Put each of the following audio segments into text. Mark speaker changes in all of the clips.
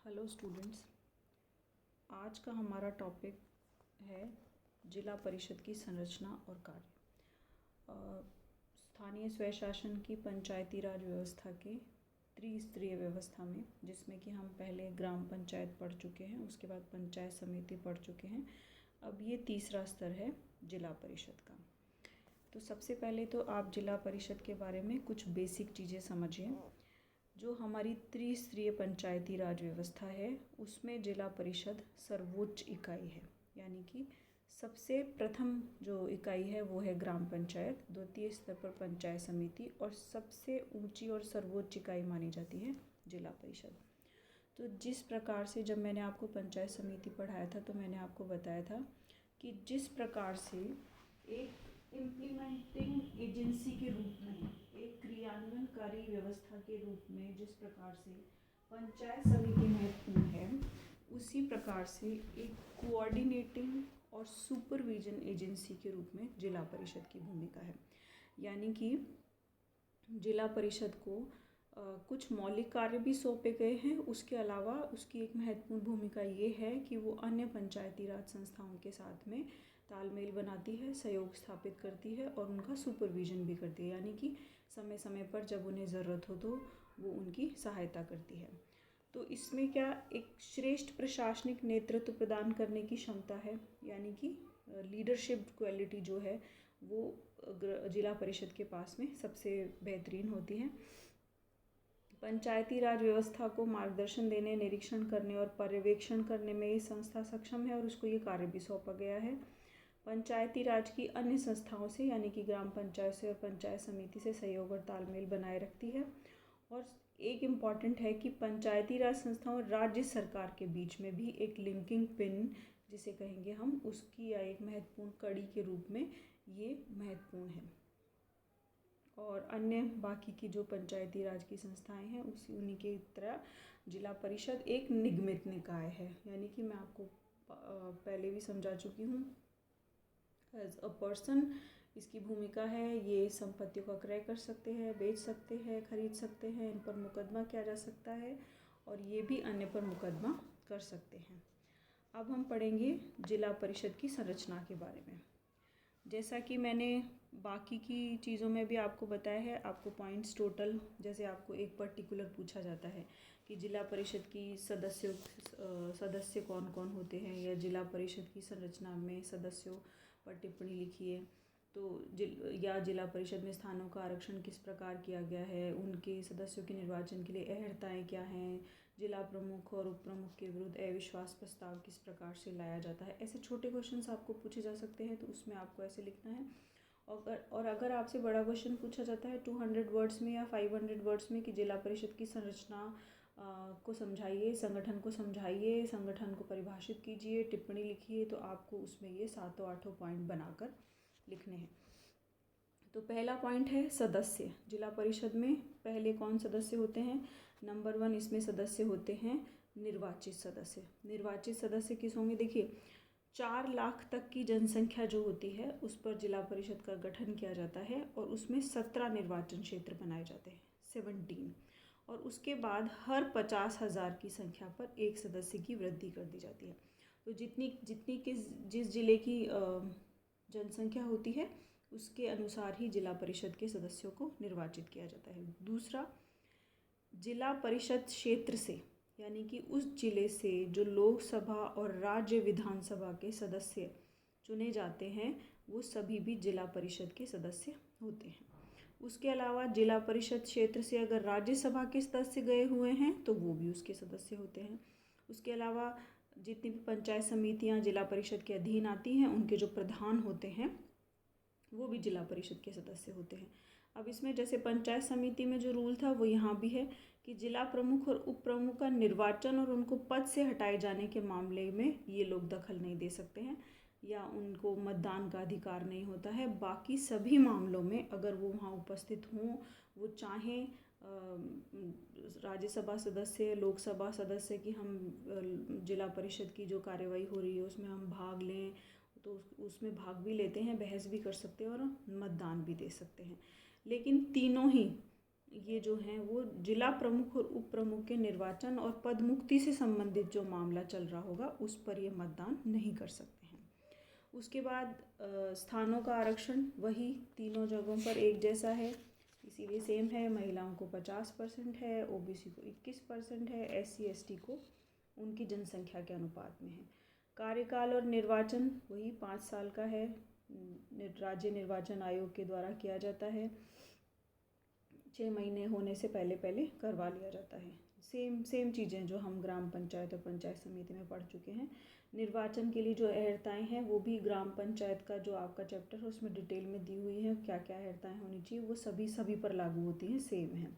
Speaker 1: Hello students, आज का हमारा टॉपिक है जिला परिषद की संरचना और कार्य। स्थानीय स्वशासन की पंचायती राज व्यवस्था के त्रिस्तरीय व्यवस्था में, जिसमें कि हम पहले ग्राम पंचायत पढ़ चुके हैं, उसके बाद पंचायत समिति पढ़ चुके हैं। अब ये तीसरा स्तर है जिला परिषद का। तो सबसे पहले तो आप जिला परिषद के बारे में कुछ बेसिक चीज़ें समझिए। जो हमारी त्रिस्तरीय पंचायती राज व्यवस्था है उसमें जिला परिषद सर्वोच्च इकाई है, यानी कि सबसे प्रथम जो इकाई है वो है ग्राम पंचायत, द्वितीय स्तर पर पंचायत समिति और सबसे ऊंची और सर्वोच्च इकाई मानी जाती है जिला परिषद। तो जिस प्रकार से जब मैंने आपको पंचायत समिति पढ़ाया था तो मैंने आपको बताया था कि जिस प्रकार से एक इम्प्लीमेंटिंग एजेंसी के रूप में, एक क्रियान्वयनकारी व्यवस्था के रूप में जिस प्रकार से पंचायत समिति महत्वपूर्ण है, उसी प्रकार से एक कोऑर्डिनेटिंग और सुपरविजन एजेंसी के रूप में जिला परिषद की भूमिका है। यानी कि जिला परिषद को कुछ मौलिक कार्य भी सौंपे गए हैं। उसके अलावा उसकी एक महत्वपूर्ण भूमिका ये है कि वो अन्य पंचायती राज संस्थाओं के साथ में तालमेल बनाती है, सहयोग स्थापित करती है और उनका सुपरविजन भी करती है, यानी कि समय समय पर जब उन्हें ज़रूरत हो तो वो उनकी सहायता करती है। तो इसमें क्या एक श्रेष्ठ प्रशासनिक नेतृत्व प्रदान करने की क्षमता है, यानी कि लीडरशिप क्वालिटी जो है वो जिला परिषद के पास में सबसे बेहतरीन होती है। पंचायती राज व्यवस्था को मार्गदर्शन देने, निरीक्षण करने और पर्यवेक्षण करने में ये संस्था सक्षम है और उसको ये कार्य भी सौंपा गया है। पंचायती राज की अन्य संस्थाओं से, यानी कि ग्राम पंचायत से और पंचायत समिति से सहयोग और तालमेल बनाए रखती है। और एक इम्पॉर्टेंट है कि पंचायती राज संस्थाओं और राज्य सरकार के बीच में भी एक लिंकिंग पिन जिसे कहेंगे हम, उसकी या एक महत्वपूर्ण कड़ी के रूप में ये महत्वपूर्ण है। और अन्य बाकी की जो पंचायती राज की संस्थाएं हैं उन्हीं के तरह जिला परिषद एक निगमित निकाय है, यानी कि मैं आपको पहले भी समझा चुकी हूँ। एज अ पर्सन इसकी भूमिका है, ये संपत्तियों का क्रय कर सकते हैं, बेच सकते हैं, खरीद सकते हैं, इन पर मुकदमा किया जा सकता है और ये भी अन्य पर मुकदमा कर सकते हैं। अब हम पढ़ेंगे जिला परिषद की संरचना के बारे में। जैसा कि मैंने बाकी की चीज़ों में भी आपको बताया है, आपको पॉइंट्स टोटल, जैसे आपको एक पर्टिकुलर पूछा जाता है कि जिला परिषद की सदस्य कौन कौन होते हैं, या जिला परिषद की संरचना में सदस्यों पर टिप्पणी लिखिए, तो या जिला परिषद में स्थानों का आरक्षण किस प्रकार किया गया है, उनके सदस्यों के निर्वाचन के लिए अहर्ताएँ क्या हैं, जिला प्रमुख और उप प्रमुख के विरुद्ध अविश्वास प्रस्ताव किस प्रकार से लाया जाता है। ऐसे छोटे क्वेश्चंस आपको पूछे जा सकते हैं, तो उसमें आपको ऐसे लिखना है। और अगर आपसे बड़ा क्वेश्चन पूछा जाता है 200 वर्ड्स में या 500 वर्ड्स में कि जिला परिषद की संरचना को समझाइए, संगठन को समझाइए, संगठन को परिभाषित कीजिए, टिप्पणी लिखिए, तो आपको उसमें ये 7-8 पॉइंट बनाकर लिखने हैं। तो पहला पॉइंट है सदस्य। जिला परिषद में पहले कौन सदस्य होते हैं? नंबर 1 इसमें सदस्य होते हैं निर्वाचित सदस्य। निर्वाचित सदस्य किस होंगे? देखिए, 4 लाख तक की जनसंख्या जो होती है उस पर जिला परिषद का गठन किया जाता है और उसमें 17 निर्वाचन क्षेत्र बनाए जाते हैं, 17। और उसके बाद हर 50,000 की संख्या पर एक सदस्य की वृद्धि कर दी जाती है। तो जिस जिले की जनसंख्या होती है उसके अनुसार ही जिला परिषद के सदस्यों को निर्वाचित किया जाता है। दूसरा, जिला परिषद क्षेत्र से, यानी कि उस जिले से जो लोकसभा और राज्य विधानसभा के सदस्य चुने जाते हैं वो सभी भी जिला परिषद के सदस्य होते हैं। उसके अलावा जिला परिषद क्षेत्र से अगर राज्यसभा के सदस्य गए हुए हैं तो वो भी उसके सदस्य होते हैं। उसके अलावा जितनी भी पंचायत समितियां जिला परिषद के अधीन आती हैं उनके जो प्रधान होते हैं वो भी जिला परिषद के सदस्य होते हैं। अब इसमें जैसे पंचायत समिति में जो रूल था वो यहाँ भी है कि जिला प्रमुख और उप प्रमुख का निर्वाचन और उनको पद से हटाए जाने के मामले में ये लोग दखल नहीं दे सकते हैं या उनको मतदान का अधिकार नहीं होता है। बाकी सभी मामलों में अगर वो वहाँ उपस्थित हों, वो चाहें राज्यसभा सदस्य, लोकसभा सदस्य की हम जिला परिषद की जो कार्यवाही हो रही है उसमें हम भाग लें तो उसमें भाग भी लेते हैं, बहस भी कर सकते हैं और मतदान भी दे सकते हैं। लेकिन तीनों ही ये जो हैं वो जिला प्रमुख और उप प्रमुख के निर्वाचन और पद मुक्ति से संबंधित जो मामला चल रहा होगा उस पर ये मतदान नहीं कर सकते हैं। उसके बाद स्थानों का आरक्षण वही तीनों जगहों पर एक जैसा है, इसीलिए सेम है। महिलाओं को 50% है, ओबीसी को 21% है, SC ST को उनकी जनसंख्या के अनुपात में है। कार्यकाल और निर्वाचन वही 5 साल का है, राज्य निर्वाचन आयोग के द्वारा किया जाता है। 6 महीने होने से पहले पहले करवा लिया जाता है। सेम चीज़ें जो हम ग्राम पंचायत और पंचायत समिति में पढ़ चुके हैं। निर्वाचन के लिए जो अहर्ताएँ हैं वो भी ग्राम पंचायत का जो आपका चैप्टर है उसमें डिटेल में दी हुई है, क्या क्या अहर्ताएँ होनी चाहिए, वो सभी पर लागू होती हैं, सेम है।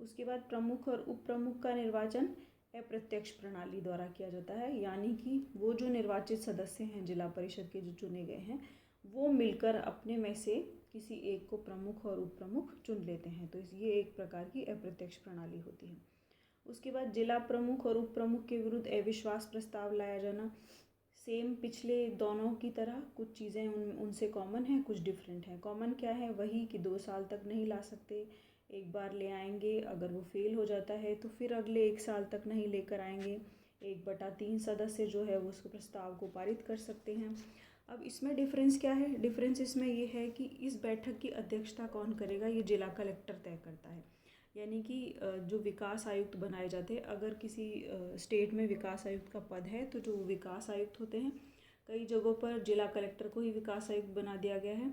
Speaker 1: उसके बाद प्रमुख और उप प्रमुख का निर्वाचन अप्रत्यक्ष प्रणाली द्वारा किया जाता है, यानी कि वो जो निर्वाचित सदस्य हैं जिला परिषद के जो चुने गए हैं वो मिलकर अपने में से किसी एक को प्रमुख और उप प्रमुख चुन लेते हैं। तो ये एक प्रकार की अप्रत्यक्ष प्रणाली होती है। उसके बाद जिला प्रमुख और उप प्रमुख के विरुद्ध अविश्वास प्रस्ताव लाया जाना, सेम पिछले दोनों की तरह कुछ चीज़ें उनसे कॉमन हैं, कुछ डिफरेंट हैं। कॉमन क्या है, वही कि 2 साल तक नहीं ला सकते, एक बार ले आएंगे, अगर वो फेल हो जाता है तो फिर अगले 1 साल तक नहीं लेकर आएंगे। 1/3 सदस्य जो है वो उस प्रस्ताव को पारित कर सकते हैं। अब इसमें डिफरेंस क्या है, डिफरेंस इसमें ये है कि इस बैठक की अध्यक्षता कौन करेगा, ये जिला कलेक्टर तय करता है। यानी कि जो विकास आयुक्त बनाए जाते हैं, अगर किसी स्टेट में विकास आयुक्त का पद है तो जो विकास आयुक्त होते हैं, कई जगहों पर जिला कलेक्टर को ही विकास आयुक्त बना दिया गया है,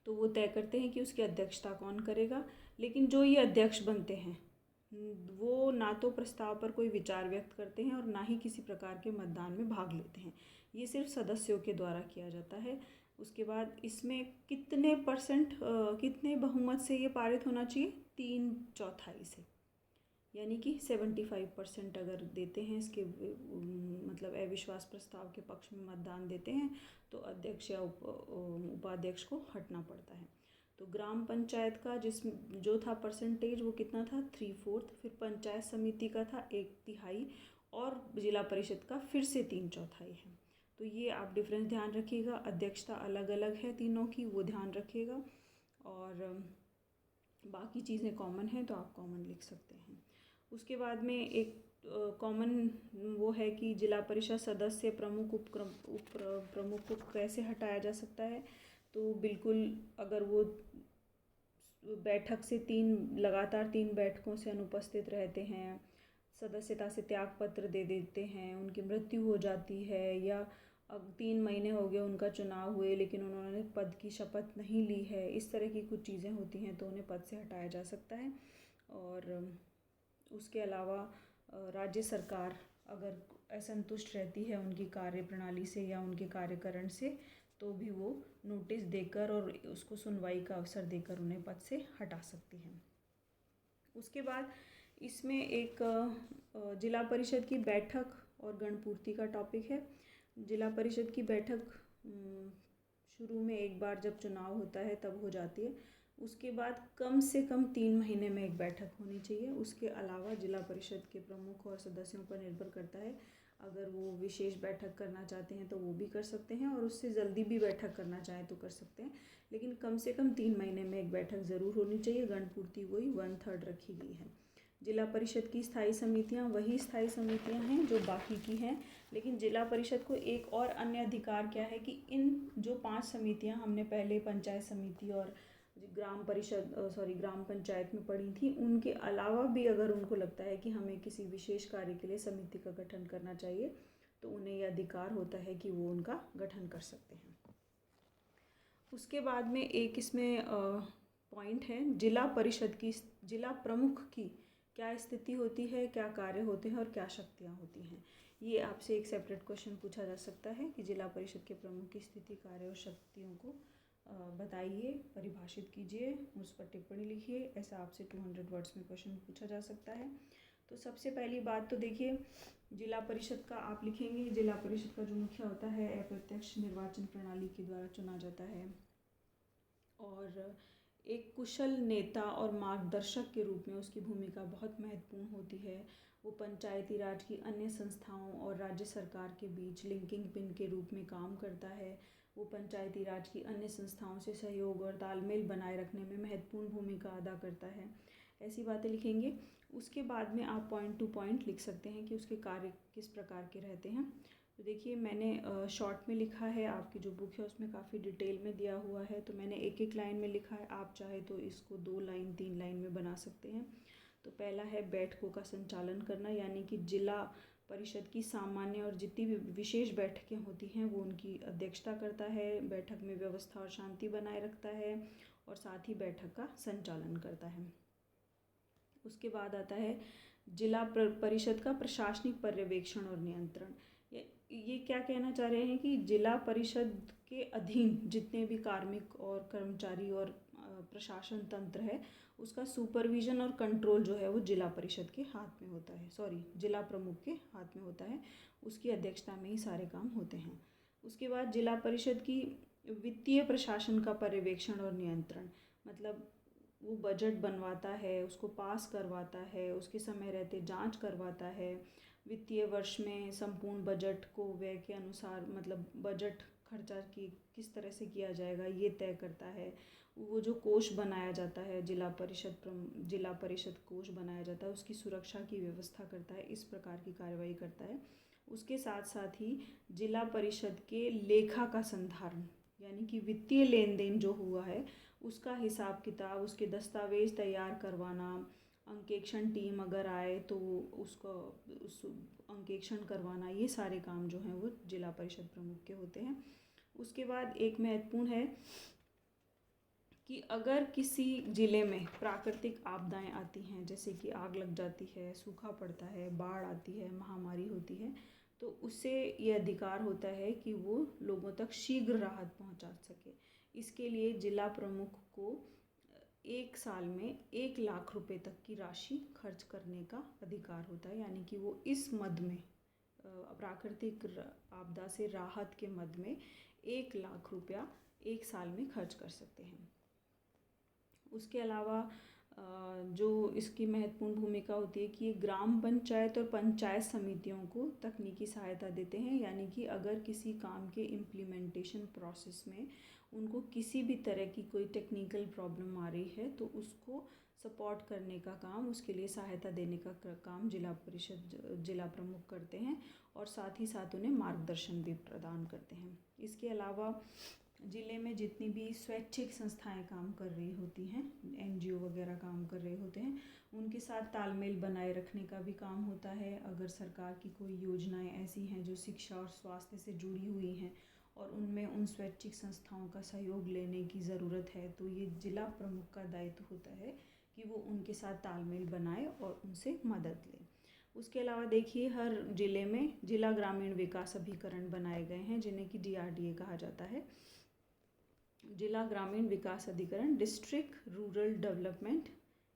Speaker 1: तो वो तय करते हैं कि उसकी अध्यक्षता कौन करेगा। लेकिन जो ये अध्यक्ष बनते हैं वो ना तो प्रस्ताव पर कोई विचार व्यक्त करते हैं और ना ही किसी प्रकार के मतदान में भाग लेते हैं, ये सिर्फ सदस्यों के द्वारा किया जाता है। उसके बाद इसमें कितने कितने बहुमत से ये पारित होना चाहिए, 3/4 से, यानी कि 75% अगर देते हैं इसके मतलब अविश्वास प्रस्ताव के पक्ष में मतदान देते हैं तो अध्यक्ष या उपाध्यक्ष को हटना पड़ता है। तो ग्राम पंचायत का जो था परसेंटेज वो कितना था, 3/4, फिर पंचायत समिति का था 1/3 और जिला परिषद का फिर से 3/4 है। तो ये आप डिफरेंस ध्यान रखिएगा, अध्यक्षता अलग अलग है तीनों की, वो ध्यान रखिएगा। और बाकी चीज़ें कॉमन हैं तो आप कॉमन लिख सकते हैं। उसके बाद में एक कॉमन वो है कि जिला परिषद सदस्य प्रमुख उप प्रमुख को कैसे हटाया जा सकता है। तो बिल्कुल अगर वो बैठक से लगातार 3 बैठकों से अनुपस्थित रहते हैं, सदस्यता से त्याग पत्र दे देते हैं, उनकी मृत्यु हो जाती है, या अब 3 महीने हो गए उनका चुनाव हुए लेकिन उन्होंने पद की शपथ नहीं ली है, इस तरह की कुछ चीज़ें होती हैं तो उन्हें पद से हटाया जा सकता है। और उसके अलावा राज्य सरकार अगर असंतुष्ट रहती है उनकी कार्य प्रणाली से या उनके कार्यकरण से तो भी वो नोटिस देकर और उसको सुनवाई का अवसर देकर उन्हें पद से हटा सकती है। उसके बाद इसमें एक जिला परिषद की बैठक और गणपूर्ति का टॉपिक है। जिला परिषद की बैठक शुरू में एक बार जब चुनाव होता है तब हो जाती है, उसके बाद कम से कम 3 महीने में एक बैठक होनी चाहिए। उसके अलावा जिला परिषद के प्रमुख और सदस्यों पर निर्भर करता है, अगर वो विशेष बैठक करना चाहते हैं तो वो भी कर सकते हैं और उससे जल्दी भी बैठक करना चाहें तो कर सकते हैं, लेकिन कम से कम 3 महीने में एक बैठक ज़रूर होनी चाहिए। गणपूर्ति वही 1/3 रखी गई है। जिला परिषद की स्थायी समितियां वही स्थायी समितियां हैं जो बाकी की हैं, लेकिन जिला परिषद को एक और अन्य अधिकार क्या है कि इन जो 5 समितियां हमने पहले पंचायत समिति और ग्राम पंचायत में पढ़ी थी, उनके अलावा भी अगर उनको लगता है कि हमें किसी विशेष कार्य के लिए समिति का गठन करना चाहिए तो उन्हें यह अधिकार होता है कि वो उनका गठन कर सकते हैं। उसके बाद में एक इसमें पॉइंट है, जिला प्रमुख की क्या स्थिति होती है, क्या कार्य होते हैं और क्या शक्तियाँ होती हैं। ये आपसे एक सेपरेट क्वेश्चन पूछा जा सकता है कि जिला परिषद के प्रमुख की स्थिति, कार्य और शक्तियों को बताइए, परिभाषित कीजिए, उस पर टिप्पणी लिखिए। ऐसा आपसे 200 वर्ड्स में क्वेश्चन पूछा जा सकता है। तो सबसे पहली बात तो देखिए, जिला परिषद का आप लिखेंगे, जिला परिषद का जो मुखिया होता है अप्रत्यक्ष निर्वाचन प्रणाली के द्वारा चुना जाता है और एक कुशल नेता और मार्गदर्शक के रूप में उसकी भूमिका बहुत महत्वपूर्ण होती है। वो पंचायती राज की अन्य संस्थाओं और राज्य सरकार के बीच लिंकिंग पिन के रूप में काम करता है। वो पंचायती राज की अन्य संस्थाओं से सहयोग और तालमेल बनाए रखने में महत्वपूर्ण भूमिका अदा करता है। ऐसी बातें लिखेंगे। उसके बाद में आप पॉइंट टू पॉइंट लिख सकते हैं कि उसके कार्य किस प्रकार के रहते हैं। तो देखिए, मैंने शॉर्ट में लिखा है, आपकी जो बुक है उसमें काफ़ी डिटेल में दिया हुआ है, तो मैंने एक एक लाइन में लिखा है। आप चाहे तो इसको 2 लाइन 3 लाइन में बना सकते हैं। तो पहला है बैठकों का संचालन करना, यानी कि जिला परिषद की सामान्य और जितनी भी विशेष बैठकें होती हैं वो उनकी अध्यक्षता करता है, बैठक में व्यवस्था और शांति बनाए रखता है और साथ ही बैठक का संचालन करता है। उसके बाद आता है जिला परिषद का प्रशासनिक पर्यवेक्षण और नियंत्रण। ये क्या कहना चाह रहे हैं कि जिला परिषद के अधीन जितने भी कार्मिक और कर्मचारी और प्रशासन तंत्र है उसका सुपरविज़न और कंट्रोल जो है वो जिला परिषद के हाथ में होता है, जिला प्रमुख के हाथ में होता है। उसकी अध्यक्षता में ही सारे काम होते हैं। उसके बाद जिला परिषद की वित्तीय प्रशासन का पर्यवेक्षण और नियंत्रण, मतलब वो बजट बनवाता है, उसको पास करवाता है, उसके समय रहते जांच करवाता है, वित्तीय वर्ष में संपूर्ण बजट को व्यय के अनुसार, मतलब बजट खर्चा की किस तरह से किया जाएगा ये तय करता है। वो जो कोष बनाया जाता है, जिला परिषद कोष बनाया जाता है, उसकी सुरक्षा की व्यवस्था करता है, इस प्रकार की कार्रवाई करता है। उसके साथ साथ ही जिला परिषद के लेखा का संधारण, यानी कि वित्तीय लेन देन जो हुआ है उसका हिसाब किताब, उसके दस्तावेज तैयार करवाना, अंकेक्षण टीम अगर आए तो उसको उस अंकेक्षण करवाना, ये सारे काम जो हैं वो जिला परिषद प्रमुख के होते हैं। उसके बाद एक महत्वपूर्ण है कि अगर किसी ज़िले में प्राकृतिक आपदाएं आती हैं, जैसे कि आग लग जाती है, सूखा पड़ता है, बाढ़ आती है, महामारी होती है, तो उसे ये अधिकार होता है कि वो लोगों तक शीघ्र राहत पहुंचा सके। इसके लिए जिला प्रमुख को 1 साल में 1 लाख रुपए तक की राशि खर्च करने का अधिकार होता है, यानी कि वो इस मद में प्राकृतिक आपदा से राहत के मद में 1 लाख रुपया 1 साल में खर्च कर सकते हैं। उसके अलावा जो इसकी महत्वपूर्ण भूमिका होती है कि ये ग्राम पंचायत और पंचायत समितियों को तकनीकी सहायता देते हैं, यानी कि अगर किसी काम के इम्प्लीमेंटेशन प्रोसेस में उनको किसी भी तरह की कोई टेक्निकल प्रॉब्लम आ रही है तो उसको सपोर्ट करने का काम, उसके लिए सहायता देने का काम जिला प्रमुख करते हैं और साथ ही साथ उन्हें मार्गदर्शन भी प्रदान करते हैं। इसके अलावा ज़िले में जितनी भी स्वैच्छिक संस्थाएं काम कर रही होती हैं, NGO वगैरह काम कर रहे होते हैं, उनके साथ तालमेल बनाए रखने का भी काम होता है। अगर सरकार की कोई योजनाएं ऐसी हैं जो शिक्षा और स्वास्थ्य से जुड़ी हुई हैं और उनमें उन स्वैच्छिक संस्थाओं का सहयोग लेने की ज़रूरत है, तो ये जिला प्रमुख का दायित्व होता है कि वो उनके साथ तालमेल बनाए और उनसे मदद ले। उसके अलावा देखिए, हर ज़िले में जिला ग्रामीण विकास अभिकरण बनाए गए हैं, जिन्हें कि DRDA कहा जाता है। जिला ग्रामीण विकास अधिकरण, डिस्ट्रिक्ट रूरल डेवलपमेंट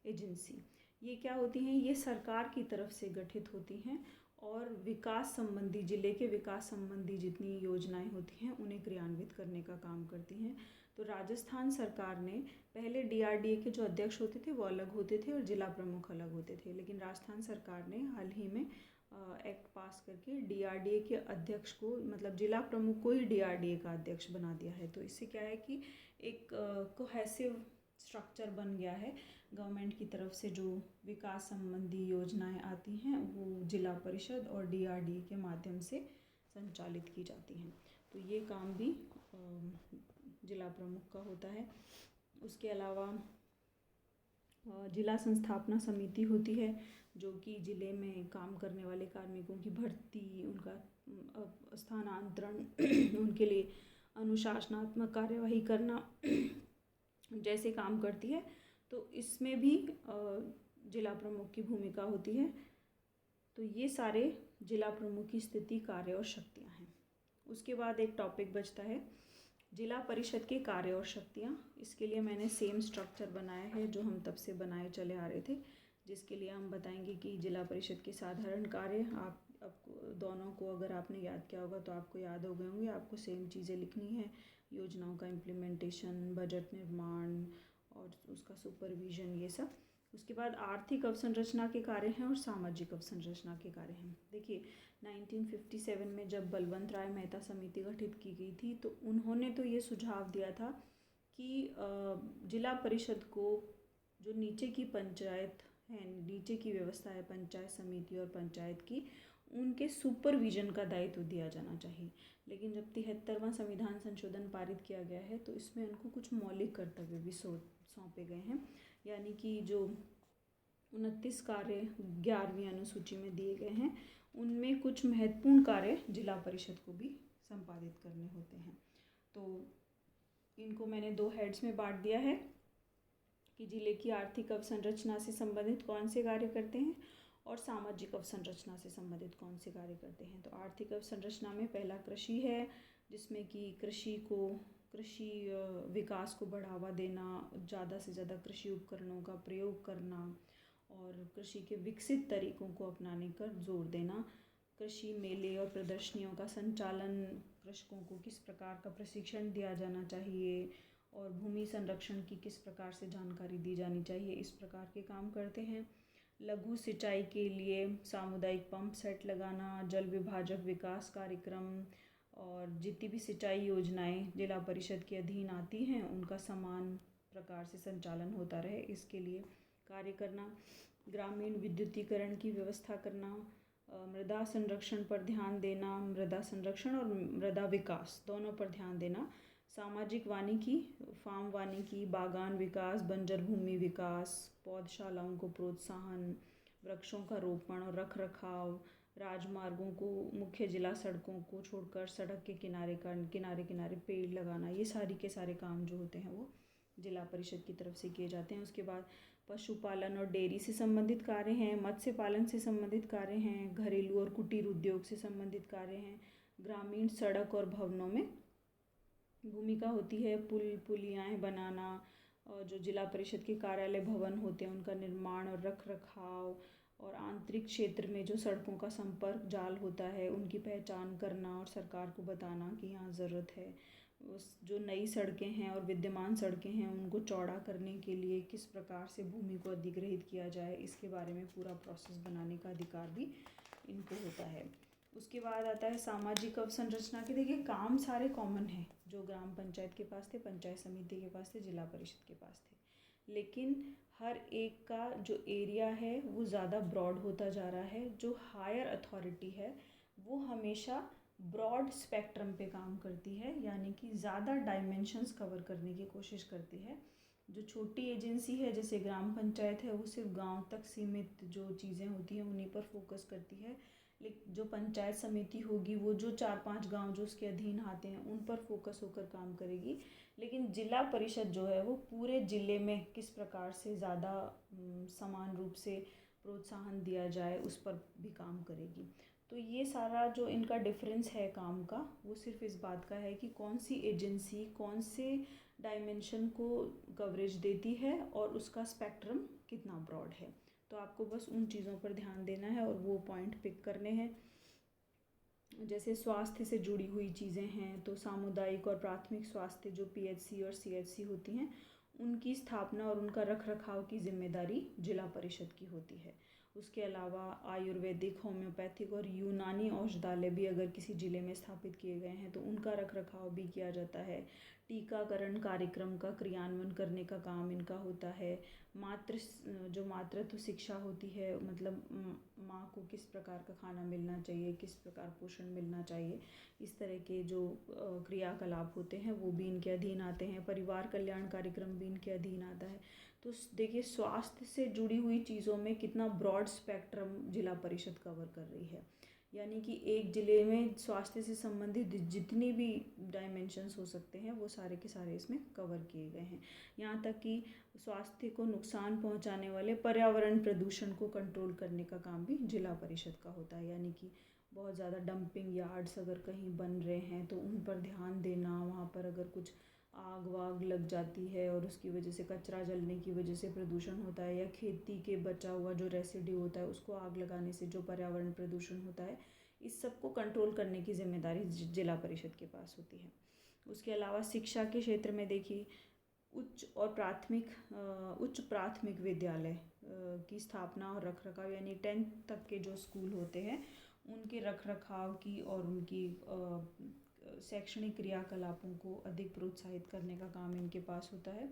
Speaker 1: एजेंसी, ये क्या होती हैं? ये सरकार की तरफ से गठित होती हैं और विकास संबंधी, जिले के विकास संबंधी जितनी योजनाएं होती हैं उन्हें क्रियान्वित करने का काम करती हैं। तो राजस्थान सरकार ने पहले DRDA के जो अध्यक्ष होते थे वो अलग होते थे और जिला प्रमुख अलग होते थे, लेकिन राजस्थान सरकार ने हाल ही में एक्ट पास करके DRDA के अध्यक्ष को, मतलब जिला प्रमुख को ही DRDA का अध्यक्ष बना दिया है। तो इससे क्या है कि एक कोहेसिव स्ट्रक्चर बन गया है। गवर्नमेंट की तरफ से जो विकास संबंधी योजनाएं आती हैं वो जिला परिषद और DRDA के माध्यम से संचालित की जाती हैं। तो ये काम भी जिला प्रमुख का होता है। उसके अलावा जिला संस्थापना समिति होती है जो कि ज़िले में काम करने वाले कार्मिकों की भर्ती, उनका स्थानांतरण, उनके लिए अनुशासनात्मक कार्यवाही करना जैसे काम करती है। तो इसमें भी जिला प्रमुख की भूमिका होती है। तो ये सारे जिला प्रमुख की स्थिति, कार्य और शक्तियाँ हैं। उसके बाद एक टॉपिक बचता है जिला परिषद के कार्य और शक्तियाँ। इसके लिए मैंने सेम स्ट्रक्चर बनाया है जो हम तब से बनाए चले आ रहे थे, जिसके लिए हम बताएंगे कि जिला परिषद के साधारण कार्य, आपको दोनों को अगर आपने याद किया होगा तो आपको याद हो गए होंगे। आपको सेम चीज़ें लिखनी है, योजनाओं का इम्प्लीमेंटेशन, बजट निर्माण और उसका सुपरविज़न, ये सब। उसके बाद आर्थिक अवसंरचना के कार्य हैं और सामाजिक अवसंरचना के कार्य हैं। देखिए 1957 में जब बलवंत राय मेहता समिति गठित की गई थी तो उन्होंने तो ये सुझाव दिया था कि जिला परिषद को जो नीचे की पंचायत है, नीचे की व्यवस्था है पंचायत समिति और पंचायत की, उनके सुपरविजन का दायित्व दिया जाना चाहिए। लेकिन जब 73वां संविधान संशोधन पारित किया गया है तो इसमें उनको कुछ मौलिक कर्तव्य भी सौंपे गए हैं, यानी कि जो 29 कार्य 11वीं अनुसूची में दिए गए हैं उनमें कुछ महत्वपूर्ण कार्य जिला परिषद को भी संपादित करने होते हैं। तो इनको मैंने 2 हेड्स में बांट दिया है कि जिले की आर्थिक अवसंरचना से संबंधित कौन से कार्य करते हैं और सामाजिक अवसंरचना से संबंधित कौन से कार्य करते हैं। तो आर्थिक अवसंरचना में पहला कृषि है, जिसमें कि कृषि विकास को बढ़ावा देना, ज़्यादा से ज़्यादा कृषि उपकरणों का प्रयोग करना और कृषि के विकसित तरीकों को अपनाने पर जोर देना, कृषि मेले और प्रदर्शनियों का संचालन, कृषकों को किस प्रकार का प्रशिक्षण दिया जाना चाहिए और भूमि संरक्षण की किस प्रकार से जानकारी दी जानी चाहिए, इस प्रकार के काम करते हैं। लघु सिंचाई के लिए सामुदायिक पंप सेट लगाना, जल विभाजक विकास कार्यक्रम और जितनी भी सिंचाई योजनाएं जिला परिषद के अधीन आती हैं उनका समान प्रकार से संचालन होता रहे, इसके लिए कार्य करना। ग्रामीण विद्युतीकरण की व्यवस्था करना, मृदा संरक्षण पर ध्यान देना, मृदा संरक्षण और मृदा विकास दोनों पर ध्यान देना। सामाजिक वानिकी, फार्म वानिकी, बागान विकास, बंजर भूमि विकास, पौधशालाओं को प्रोत्साहन, वृक्षों का रोपण और रख रखाव, राजमार्गों को, मुख्य जिला सड़कों को छोड़कर सड़क के किनारे पेड़ लगाना, ये सारी के सारे काम जो होते हैं वो जिला परिषद की तरफ से किए जाते हैं। उसके बाद पशुपालन और डेयरी से संबंधित कार्य हैं, मत्स्य पालन से संबंधित कार्य हैं, घरेलू और कुटीर उद्योग से संबंधित कार्य हैं, ग्रामीण सड़क और भवनों में भूमिका होती है, पुलियाएँ बनाना और जो जिला परिषद के कार्यालय भवन होते हैं उनका निर्माण और रख रखाव, और आंतरिक क्षेत्र में जो सड़कों का संपर्क जाल होता है उनकी पहचान करना और सरकार को बताना कि यहाँ ज़रूरत है। उस जो नई सड़कें हैं और विद्यमान सड़कें हैं उनको चौड़ा करने के लिए किस प्रकार से भूमि को अधिग्रहित किया जाए, इसके बारे में पूरा प्रोसेस बनाने का अधिकार भी इनको होता है। उसके बाद आता है सामाजिक अवसंरचना के। देखिए काम सारे कॉमन हैं, जो ग्राम पंचायत के पास थे, पंचायत समिति के पास थे, जिला परिषद के पास थे, लेकिन हर एक का जो एरिया है वो ज़्यादा ब्रॉड होता जा रहा है। जो हायर अथॉरिटी है वो हमेशा ब्रॉड स्पेक्ट्रम पे काम करती है, यानी कि ज़्यादा डायमेंशंस कवर करने की कोशिश करती है। जो छोटी एजेंसी है जैसे ग्राम पंचायत है वो सिर्फ गांव तक सीमित जो चीज़ें होती हैं उन्हीं पर फोकस करती है, लेकिन जो पंचायत समिति होगी वो जो 4-5 गांव जो उसके अधीन आते हैं उन पर फोकस होकर काम करेगी। लेकिन जिला परिषद जो है वो पूरे ज़िले में किस प्रकार से ज़्यादा समान रूप से प्रोत्साहन दिया जाए उस पर भी काम करेगी। तो ये सारा जो इनका डिफरेंस है काम का वो सिर्फ इस बात का है कि कौन सी एजेंसी कौन से डायमेंशन को कवरेज देती है और उसका स्पेक्ट्रम कितना ब्रॉड है। तो आपको बस उन चीज़ों पर ध्यान देना है और वो पॉइंट पिक करने हैं। जैसे स्वास्थ्य से जुड़ी हुई चीज़ें हैं तो सामुदायिक और प्राथमिक स्वास्थ्य जो पीएचसी और सीएचसी होती हैं उनकी स्थापना और उनका रख रखाव की जिम्मेदारी जिला परिषद की होती है। उसके अलावा आयुर्वेदिक, होम्योपैथिक और यूनानी औषधालय भी अगर किसी ज़िले में स्थापित किए गए हैं तो उनका रख रखाव भी किया जाता है। टीकाकरण कार्यक्रम का क्रियान्वयन करने का काम इनका होता है। जो मातृत्व शिक्षा होती है, मतलब माँ को किस प्रकार का खाना मिलना चाहिए, किस प्रकार पोषण मिलना चाहिए, इस तरह के जो क्रियाकलाप होते हैं वो भी इनके अधीन आते हैं। परिवार कल्याण कार्यक्रम भी इनके अधीन आता है। तो देखिए स्वास्थ्य से जुड़ी हुई चीज़ों में कितना ब्रॉड स्पेक्ट्रम जिला परिषद कवर कर रही है, यानी कि एक ज़िले में स्वास्थ्य से संबंधित जितनी भी डायमेंशंस हो सकते हैं वो सारे के सारे इसमें कवर किए गए हैं। यहाँ तक कि स्वास्थ्य को नुकसान पहुँचाने वाले पर्यावरण प्रदूषण को कंट्रोल करने का काम भी जिला परिषद का होता है, यानी कि बहुत ज़्यादा डंपिंग यार्ड्स अगर कहीं बन रहे हैं तो उन पर ध्यान देना, वहाँ पर अगर कुछ आग वाग लग जाती है और उसकी वजह से कचरा जलने की वजह से प्रदूषण होता है, या खेती के बचा हुआ जो रेसिड्यू होता है उसको आग लगाने से जो पर्यावरण प्रदूषण होता है, इस सब को कंट्रोल करने की जिम्मेदारी जिला परिषद के पास होती है। उसके अलावा शिक्षा के क्षेत्र में देखिए उच्च प्राथमिक विद्यालय की स्थापना और रखरखाव, यानी 10th तक के जो स्कूल होते हैं उनके रखरखाव की और उनकी शैक्षणिक क्रियाकलापों को अधिक प्रोत्साहित करने का काम इनके पास होता है।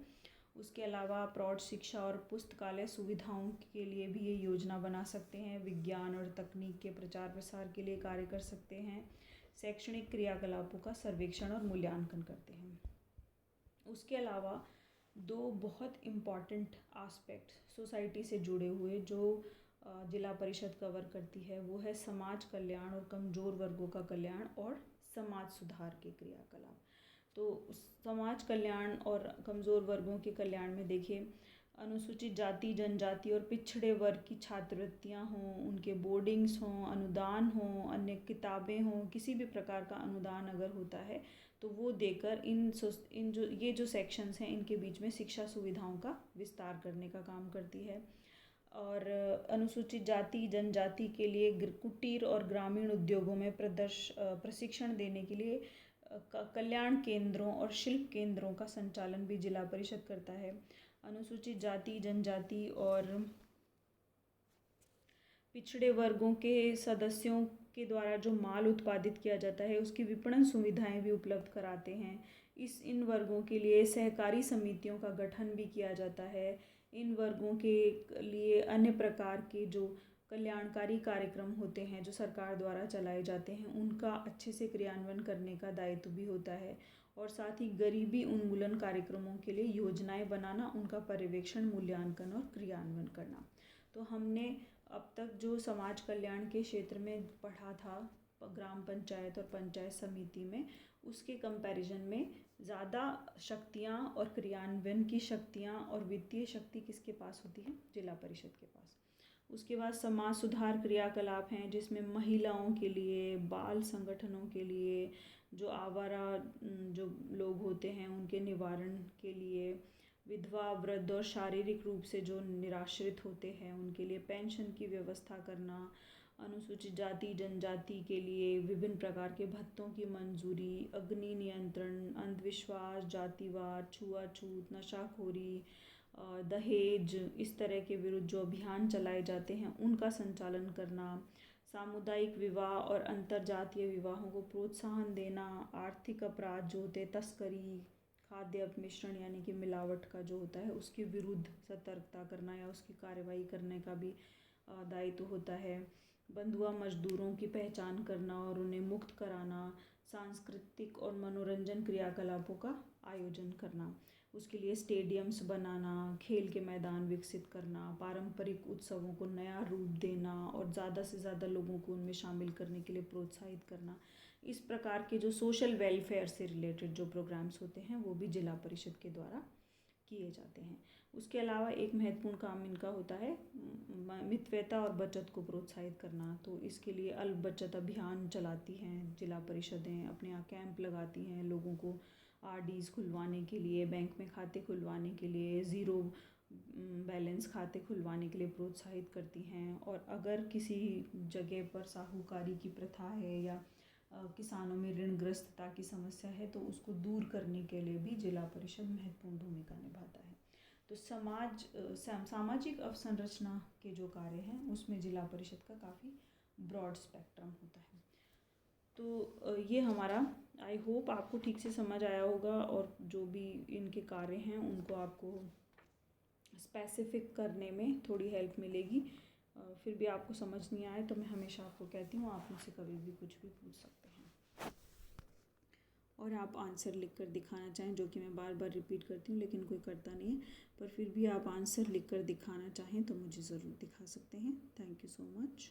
Speaker 1: उसके अलावा प्रौढ़ शिक्षा और पुस्तकालय सुविधाओं के लिए भी ये योजना बना सकते हैं। विज्ञान और तकनीक के प्रचार प्रसार के लिए कार्य कर सकते हैं। शैक्षणिक क्रियाकलापों का सर्वेक्षण और मूल्यांकन करते हैं। उसके अलावा दो बहुत इम्पॉर्टेंट आस्पेक्ट सोसाइटी से जुड़े हुए जो जिला परिषद कवर करती है वो है समाज कल्याण और कमज़ोर वर्गों का कल्याण और समाज सुधार के क्रियाकलाप। तो समाज कल्याण और कमज़ोर वर्गों के कल्याण में देखिए, अनुसूचित जाति जनजाति और पिछड़े वर्ग की छात्रवृत्तियाँ हों, उनके बोर्डिंग्स हों, अनुदान हों, अन्य किताबें हों, किसी भी प्रकार का अनुदान अगर होता है तो वो देकर ये जो सेक्शंस हैं इनके बीच में शिक्षा सुविधाओं का विस्तार करने का काम करती है। और अनुसूचित जाति जनजाति के लिए कुटीर और ग्रामीण उद्योगों में प्रशिक्षण देने के लिए कल्याण केंद्रों और शिल्प केंद्रों का संचालन भी जिला परिषद करता है। अनुसूचित जाति जनजाति और पिछड़े वर्गों के सदस्यों के द्वारा जो माल उत्पादित किया जाता है उसकी विपणन सुविधाएं भी उपलब्ध कराते हैं। इन वर्गों के लिए सहकारी समितियों का गठन भी किया जाता है। इन वर्गों के लिए अन्य प्रकार के जो कल्याणकारी कार्यक्रम होते हैं जो सरकार द्वारा चलाए जाते हैं उनका अच्छे से क्रियान्वयन करने का दायित्व भी होता है। और साथ ही गरीबी उन्मूलन कार्यक्रमों के लिए योजनाएं बनाना, उनका पर्यवेक्षण, मूल्यांकन और क्रियान्वयन करना। तो हमने अब तक जो समाज कल्याण के क्षेत्र में पढ़ा था ग्राम पंचायत और पंचायत समिति में, उसके कंपैरिजन में ज़्यादा शक्तियाँ और क्रियान्वयन की शक्तियाँ और वित्तीय शक्ति किसके पास होती है? जिला परिषद के पास। उसके बाद समाज सुधार क्रियाकलाप हैं जिसमें महिलाओं के लिए, बाल संगठनों के लिए, जो आवारा जो लोग होते हैं उनके निवारण के लिए, विधवा, वृद्ध और शारीरिक रूप से जो निराश्रित होते हैं उनके लिए पेंशन की व्यवस्था करना, अनुसूचित जाति जनजाति के लिए विभिन्न प्रकार के भत्तों की मंजूरी, अग्नि नियंत्रण, अंधविश्वास, जातिवाद, छुआछूत, नशाखोरी, दहेज, इस तरह के विरुद्ध जो अभियान चलाए जाते हैं उनका संचालन करना, सामुदायिक विवाह और अंतरजातीय विवाहों को प्रोत्साहन देना, आर्थिक अपराध जो होते हैं, तस्करी, खाद्य अपमिश्रण यानी कि मिलावट का जो होता है उसके विरुद्ध सतर्कता करना या उसकी कार्रवाई करने का भी दायित्व होता है। बंधुआ मजदूरों की पहचान करना और उन्हें मुक्त कराना, सांस्कृतिक और मनोरंजन क्रियाकलापों का आयोजन करना, उसके लिए स्टेडियम्स बनाना, खेल के मैदान विकसित करना, पारंपरिक उत्सवों को नया रूप देना और ज़्यादा से ज़्यादा लोगों को उनमें शामिल करने के लिए प्रोत्साहित करना। इस प्रकार के जो सोशल वेलफेयर से रिलेटेड जो प्रोग्राम्स होते हैं वो भी जिला परिषद के द्वारा किए जाते हैं। उसके अलावा एक महत्वपूर्ण काम इनका होता है मितव्ययता और बचत को प्रोत्साहित करना। तो इसके लिए अल्प बचत अभियान चलाती हैं जिला परिषदें, अपने यहाँ कैंप लगाती हैं लोगों को आरडीज खुलवाने के लिए, बैंक में खाते खुलवाने के लिए, ज़ीरो बैलेंस खाते खुलवाने के लिए प्रोत्साहित करती हैं। और अगर किसी जगह पर साहूकारी की प्रथा है या किसानों में ऋणग्रस्तता की समस्या है तो उसको दूर करने के लिए भी जिला परिषद महत्वपूर्ण भूमिका निभाता है। तो सामाजिक अवसंरचना के जो कार्य हैं उसमें जिला परिषद का काफ़ी ब्रॉड स्पेक्ट्रम होता है। तो ये हमारा, आई होप आपको ठीक से समझ आया होगा और जो भी इनके कार्य हैं उनको आपको स्पेसिफिक करने में थोड़ी हेल्प मिलेगी। फिर भी आपको समझ नहीं आए तो मैं हमेशा आपको कहती हूँ आप मुझसे कभी भी कुछ भी पूछ सकते हैं और आप आंसर लिख कर दिखाना चाहें, जो कि मैं बार बार रिपीट करती हूँ लेकिन कोई करता नहीं है, पर फिर भी आप आंसर लिख कर दिखाना चाहें तो मुझे ज़रूर दिखा सकते हैं। Thank you so much.